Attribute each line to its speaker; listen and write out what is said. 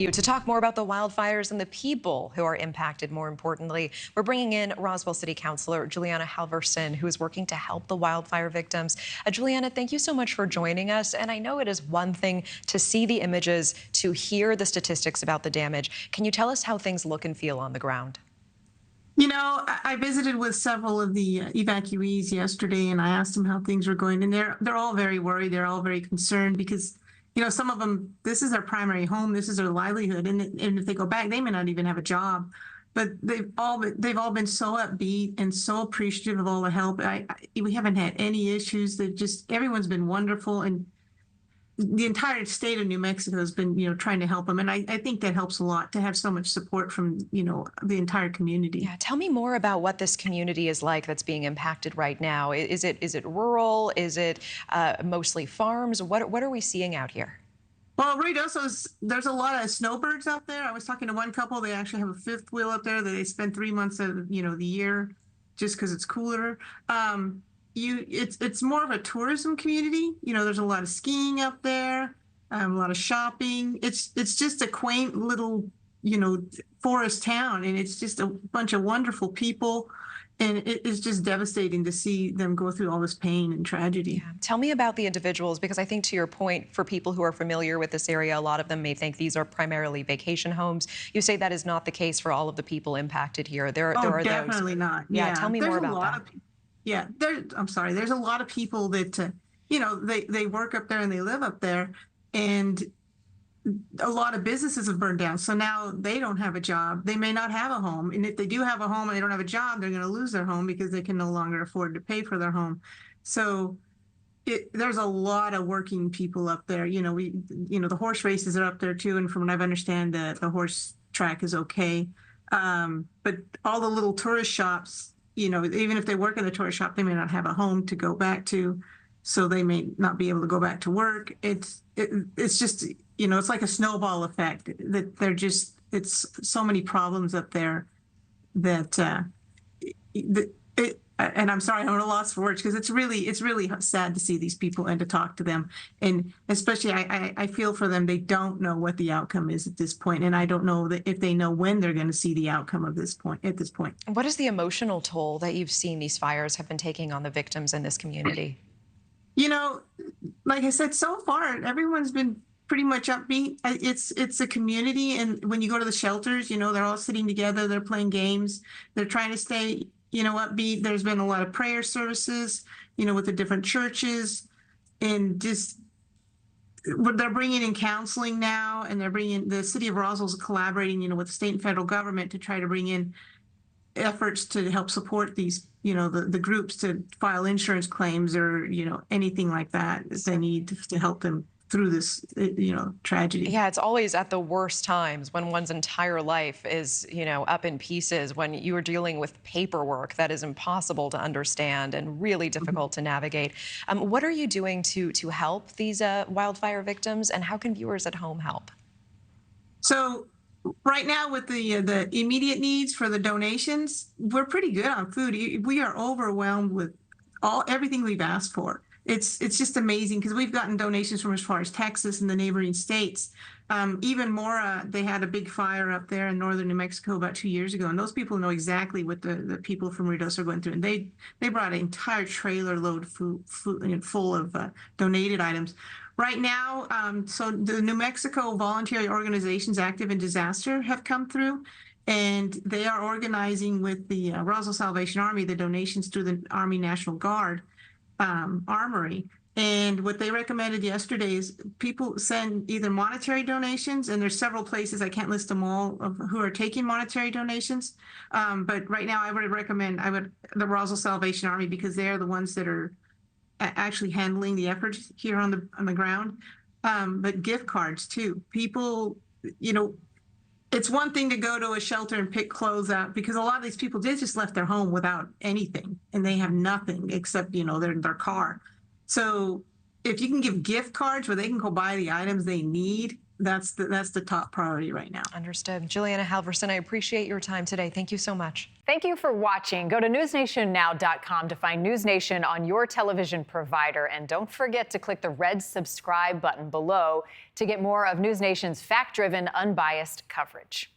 Speaker 1: To talk more about the wildfires and the people who are impacted, more importantly, we're bringing in Roswell City Councilor Juliana Halverson, who is working to help the wildfire victims. Juliana, thank you so much for joining us. And I know it is one thing to see the images, to hear the statistics about the damage. Can you tell us how things look and feel on the ground?
Speaker 2: You know, I visited with several of the evacuees yesterday, and I asked them how things were going, and they're all very worried. They're all very concerned because, you know, some of them, this is their primary home, this is their livelihood, and if they go back, they may not even have a job. But they've all been so upbeat and so appreciative of all the help. We haven't had any issues. They've just everyone's been wonderful, and the entire state of New Mexico has been, trying to help them. And I think that helps a lot to have so much support from, the entire community.
Speaker 1: Yeah, tell me more about what this community is like that's being impacted right now. Is it rural? Is it mostly farms? What are we seeing out here?
Speaker 2: Well, there's a lot of snowbirds out there. I was talking to one couple. They actually have a fifth wheel up there that they spend 3 months of, the year just because it's cooler. It's more of a tourism community. There's a lot of skiing up there, a lot of shopping. It's just a quaint little, forest town, and it's just a bunch of wonderful people. And it is just devastating to see them go through all this pain and tragedy.
Speaker 1: Yeah. Tell me about the individuals, because I think, to your point, for people who are familiar with this area, a lot of them may think these are primarily vacation homes. You say that is not the case for all of the people impacted here. There are
Speaker 2: definitely
Speaker 1: those.
Speaker 2: not.
Speaker 1: Yeah, tell me more about that.
Speaker 2: Yeah, I'm sorry. There's a lot of people that, they work up there and they live up there, and a lot of businesses have burned down. So now they don't have a job. They may not have a home. And if they do have a home and they don't have a job, they're going to lose their home because they can no longer afford to pay for their home. So there's a lot of working people up there. The horse races are up there too. And from what I understand, the horse track is okay. But all the little tourist shops, even if they work in the tourist shop, they may not have a home to go back to. So they may not be able to go back to work. It's just, it's like a snowball effect that it's so many problems up there that, and I'm sorry, I'm at a loss for words because it's really sad to see these people and to talk to them. And especially I feel for them. They don't know what the outcome is at this point. And I don't know that if they know when they're going to see the outcome of this point at this point.
Speaker 1: What is the emotional toll that you've seen these fires have been taking on the victims in this community?
Speaker 2: Like I said, so far, everyone's been pretty much upbeat. It's a community. And when you go to the shelters, they're all sitting together, they're playing games, they're trying to stay, upbeat. There's been a lot of prayer services, with the different churches, and just they're bringing in counseling now, and the city of Roswell's collaborating, with the state and federal government to try to bring in efforts to help support these, the groups to file insurance claims or, anything like that they need to help them through this, tragedy.
Speaker 1: Yeah, it's always at the worst times when one's entire life is, up in pieces, when you are dealing with paperwork that is impossible to understand and really difficult to navigate. What are you doing to help these wildfire victims, and how can viewers at home help?
Speaker 2: So right now, with the immediate needs for the donations, we're pretty good on food. We are overwhelmed with everything we've asked for. It's just amazing because we've gotten donations from as far as Texas and the neighboring states. Even more, they had a big fire up there in northern New Mexico about 2 years ago, and those people know exactly what the people from Ruidoso are going through. And they brought an entire trailer load full of donated items. Right now, so the New Mexico voluntary organizations active in disaster have come through, and they are organizing with the Roswell Salvation Army the donations through the Army National Guard Armory. And what they recommended yesterday is people send either monetary donations, and there's several places, I can't list them all, who are taking monetary donations. But right now I would recommend the Roswell Salvation Army, because they are the ones that are actually handling the effort here on the ground. But gift cards too. People, it's one thing to go to a shelter and pick clothes out, because a lot of these people did just left their home without anything, and they have nothing except, their car. So if you can give gift cards where they can go buy the items they need, that's the top priority right now.
Speaker 1: Understood. Juliana Halverson, I appreciate your time today. Thank you so much.
Speaker 3: Thank you for watching. Go to newsnationnow.com to find News Nation on your television provider. And don't forget to click the red subscribe button below to get more of News Nation's fact-driven, unbiased coverage.